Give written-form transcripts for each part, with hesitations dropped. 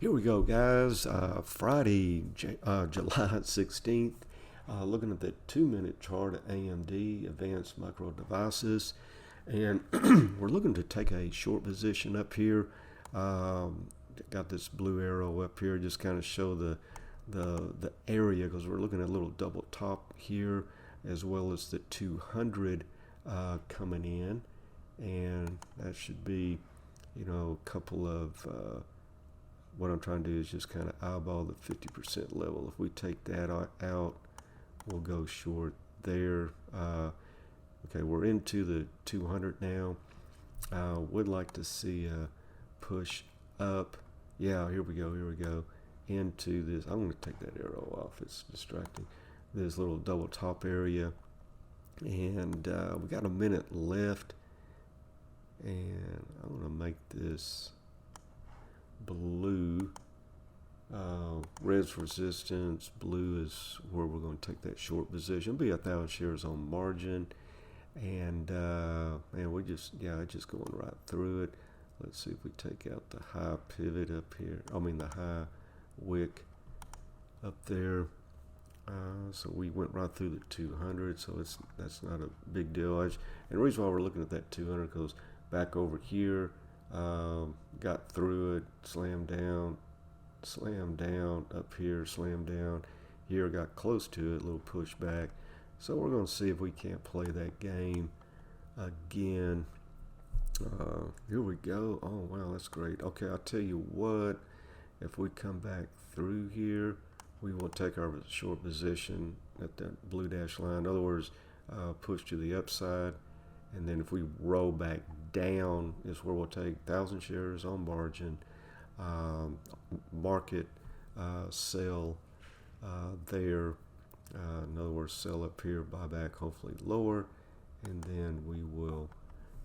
Here we go, guys. Friday, July 16th. Looking at the 2-minute chart at AMD, Advanced Micro Devices. And we're looking to take a short position up here. Got this blue arrow up here, just kind of show the area, because we're looking at a little double top here, as well as the 200 coming in. And that should be, a couple of... what I'm trying to do is just kind of eyeball the 50% level. If we take that out, we'll go short there. Okay, we're into the 200 now. Would like to see a push up. Yeah, here we go. Into this. I'm going to take that arrow off. It's distracting. This little double top area. And we got a minute left. And I'm going to make this blue. Red's resistance. Blue is where we're going to take that short position. Be 1,000 shares on margin. And we just going right through it. Let's see if we take out the high pivot up here. The high wick up there. So we went right through the 200. So that's not a big deal. And the reason why we're looking at that 200 goes back over here. Got through it, slammed down up here, slammed down here, got close to it, a little push back. So we're going to see if we can't play that game again. Here we go. Oh wow, that's great. Okay, I'll tell you what, if we come back through here, we will take our short position at that blue dash line. In other words, push to the upside. And then if we roll back down is where we'll take 1,000 shares on margin, market sell there. In other words, sell up here, buy back hopefully lower, and then we will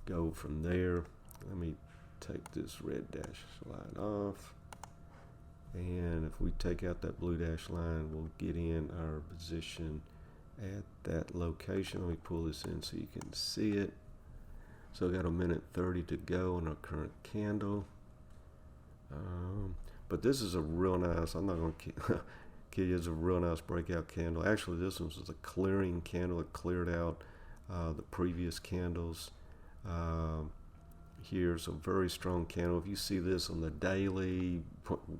go from there. Let me take this red dash line off. And if we take out that blue dash line, we'll get in our position at that location. Let me pull this in so you can see it. So we got a minute 30 to go on our current candle. But this is a real nice, I'm not going to kid you, it's a real nice breakout candle. Actually, this one was a clearing candle. It cleared out the previous candles. Here's a very strong candle. If you see this on the daily,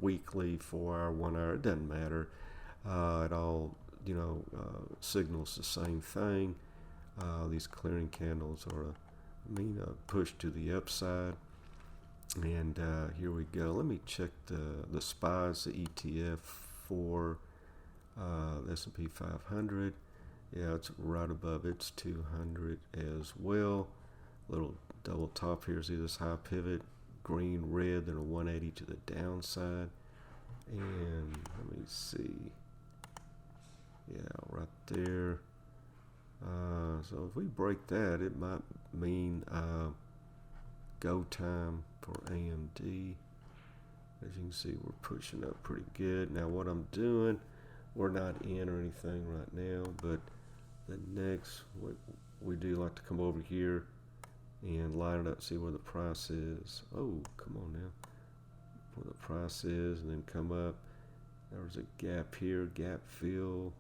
weekly, 4-hour, 1-hour, it doesn't matter. It all, signals the same thing. These clearing candles are a push to the upside. And here we go. Let me check the SPYs, the ETF for the S&P 500. Yeah, it's right above its 200 as well. Little double top here. See this high pivot, green, red, then a 180 to the downside. And let me see. Yeah, right there. So if we break that, it might mean go time for AMD. As you can see, we're pushing up pretty good. Now what I'm doing, we're not in or anything right now, but the next, we do like to come over here and line it up, see where the price is. Oh, come on now. Where the price is, and then come up. There's a gap here, gap fill.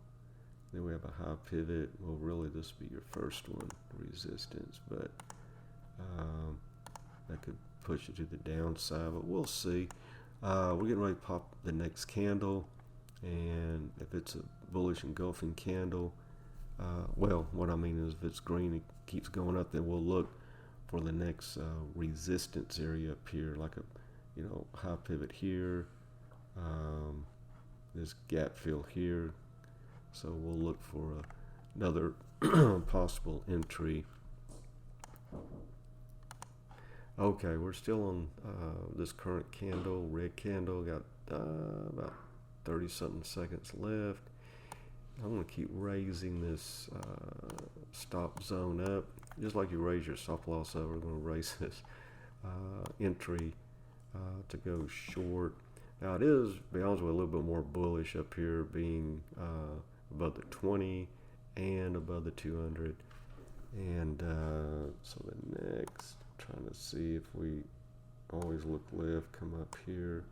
Then we have a high pivot. Well, really, this would be your first one, resistance, but that could push it to the downside, but we'll see. We're getting ready to pop the next candle, and if it's a bullish engulfing candle, well, what I mean is if it's green, it keeps going up, then we'll look for the next resistance area up here, like a high pivot here, this gap fill here. So we'll look for another possible entry. Okay, we're still on this current candle, red candle. Got about 30-something seconds left. I'm going to keep raising this stop zone up. Just like you raise your stop loss up, we're going to raise this entry to go short. Now it is, to be honest with you, a little bit more bullish up here, being above the 20 and above the 200. And so the next, trying to see if we always look left, come up here,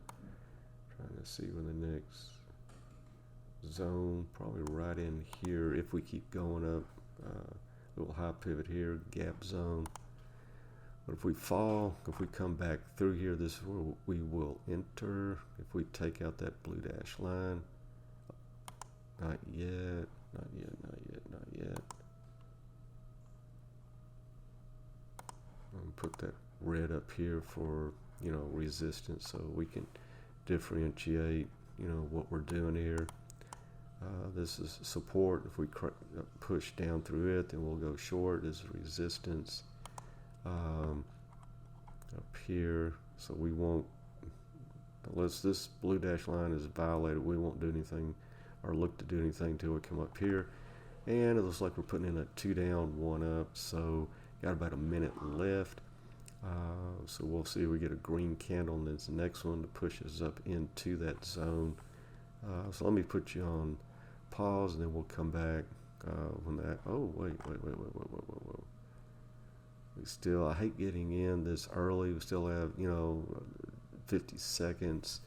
Trying to see when the next zone, probably right in here if we keep going up. Little high pivot here, gap zone. But if we fall, if we come back through here, this is where we will enter. If we take out that blue dash line, not yet, not yet, not yet, not yet. I'm put that red up here for, you know, resistance, so we can differentiate, you know, what we're doing here. This is support. If we push down through it, then we'll go short. This is resistance up here. So we won't, unless this blue dash line is violated, we won't do anything or look to do anything until we come up here. And it looks like we're putting in a 2 down, 1 up. So got about a minute left. So we'll see if we get a green candle, and then the next one that pushes up into that zone. So let me put you on pause, and then we'll come back when that. Oh, wait. We still, I hate getting in this early. We still have, you know, 50 seconds.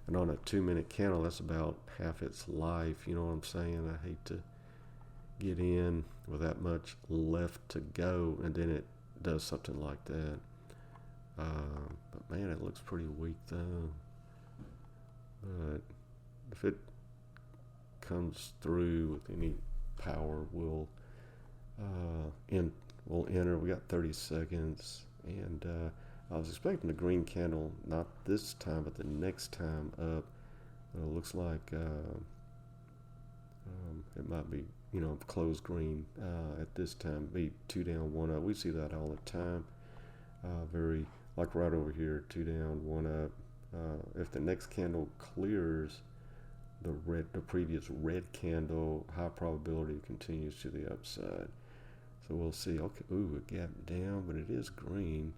And on a 2-minute candle, that's about half its life. You know what I'm saying? I hate to get in with that much left to go, and then it does something like that. But man, it looks pretty weak though. But if it comes through with any power, we'll enter. We got 30 seconds, and I was expecting a green candle, not this time, but the next time up. It looks like it might be, you know, closed green at this time. Be 2 down, 1 up. We see that all the time. Very, like right over here, 2 down, 1 up. If the next candle clears the previous red candle, high probability it continues to the upside. So we'll see. Okay, ooh, a gap down, but it is green.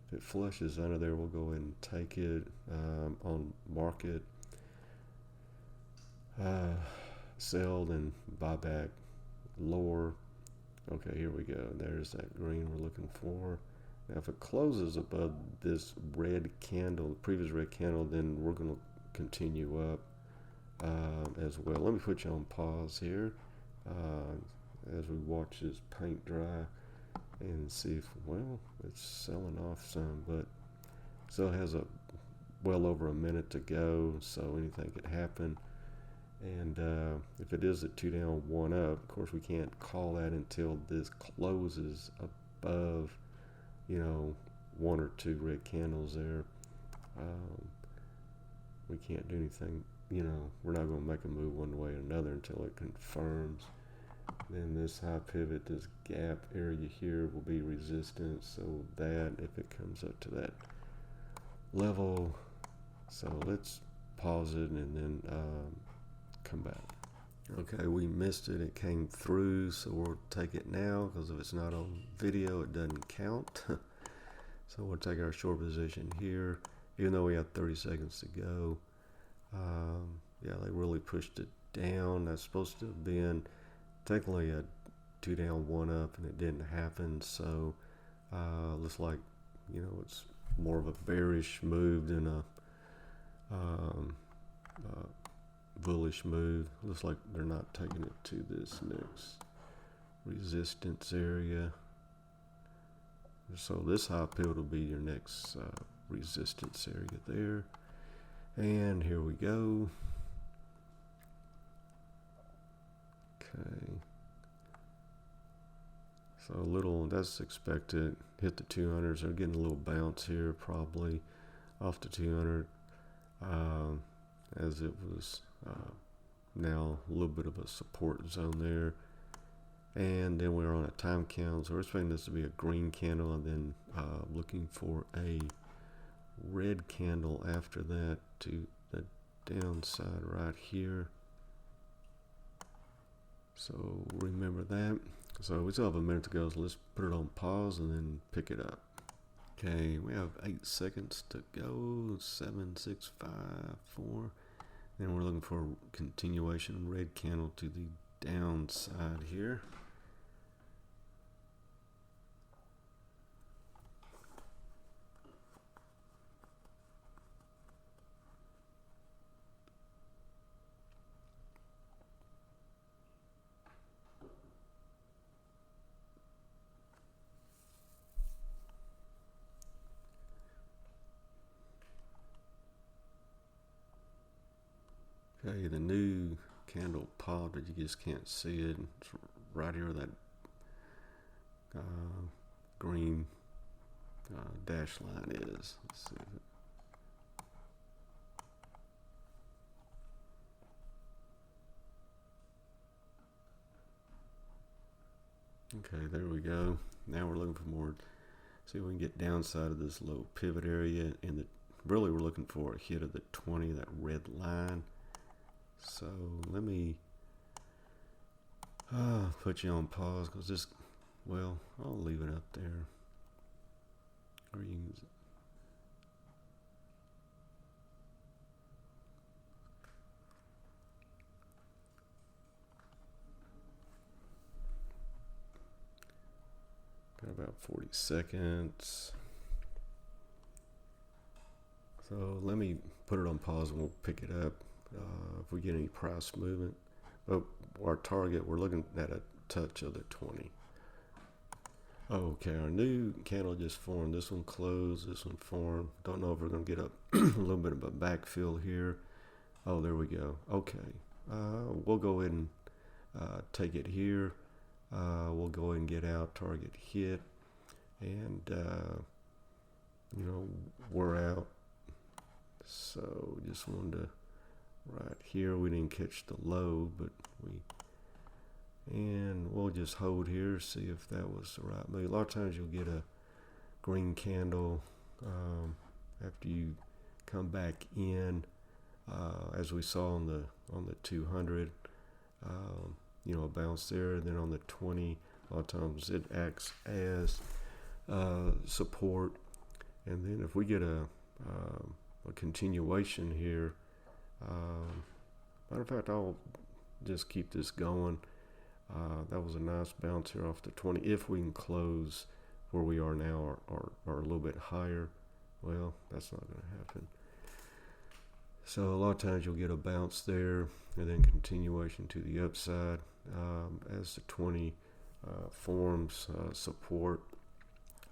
If it flushes under there, we'll go ahead and take it on market. Sell and buy back lower. Okay, here we go. There's that green we're looking for. Now, if it closes above this red candle, the previous red candle, then we're going to continue up as well. Let me put you on pause here as we watch this paint dry and see if, well, it's selling off some, but still has a well over a minute to go, so anything could happen. And if it is a 2 down, 1 up, of course we can't call that until this closes above, you know, 1 or 2 red candles there. We can't do anything, you know, we're not going to make a move one way or another until it confirms. Then this high pivot, this gap area here will be resistance, so that if it comes up to that level, so let's pause it and then come back. Okay, we missed it. It came through, so we'll take it now, because if it's not on video, it doesn't count. So we'll take our short position here, even though we have 30 seconds to go. Yeah, they really pushed it down. That's supposed to have been technically a 2 down, 1 up, and it didn't happen. So looks like, you know, it's more of a bearish move than a bullish move. Looks like they're not taking it to this next resistance area. So this high pivot will be your next resistance area there. And here we go. Okay. So a little, that's expected. Hit the 200s. They're getting a little bounce here, probably off the 200. As it was now a little bit of a support zone there. And then we're on a time count, so we're expecting this to be a green candle, and then looking for a red candle after that to the downside right here. So remember that. So we still have a minute to go, so let's put it on pause and then pick it up. Okay, we have 8 seconds to go. 7, 6, 5, 4. Then we're looking for a continuation red candle to the downside here. Okay, the new candle popped, but you just can't see it. It's right here, that green dash line is. Let's see. Okay, there we go. Now we're looking for more. See if we can get downside of this low pivot area, and really we're looking for a hit of the 20, that red line. So let me put you on pause, because this, well, I'll leave it up there. Or you can, got about 40 seconds. So let me put it on pause and we'll pick it up if we get any price movement. Oh, our target, we're looking at a touch of the 20. Okay, our new candle just formed. This one closed, this one formed. Don't know if we're going to get a little bit of a backfill here. Oh, there we go. Okay, we'll go ahead and take it here. We'll go ahead and get out, target hit, and you know, we're out. So just wanted to, right here, we didn't catch the low, but and we'll just hold here, see if that was the right move. A lot of times you'll get a green candle after you come back in, as we saw on the 200, you know, a bounce there, and then on the 20, a lot of times it acts as support, and then if we get a continuation here, matter of fact, I'll just keep this going. That was a nice bounce here off the 20. If we can close where we are now, or a little bit higher, well, that's not going to happen. So a lot of times you'll get a bounce there, and then continuation to the upside as the 20 forms support.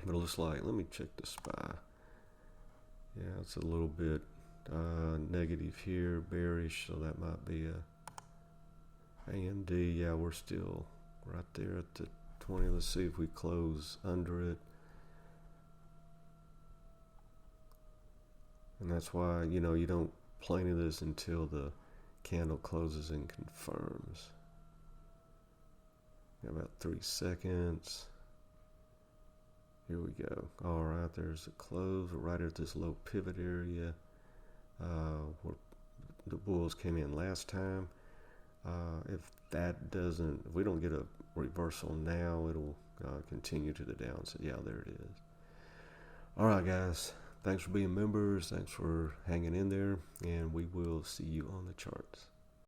But it looks like, let me check the SPY. Yeah, it's a little bit negative here, bearish, so that might be a AMD. Yeah, we're still right there at the 20. Let's see if we close under it. And that's why, you know, you don't play into this until the candle closes and confirms. Got about 3 seconds. Here we go. All right, there's the close. We're right at this low pivot area where the bulls came in last time. If we don't get a reversal now, it'll continue to the downside. Yeah, there it is. All right, guys. Thanks for being members. Thanks for hanging in there, and we will see you on the charts.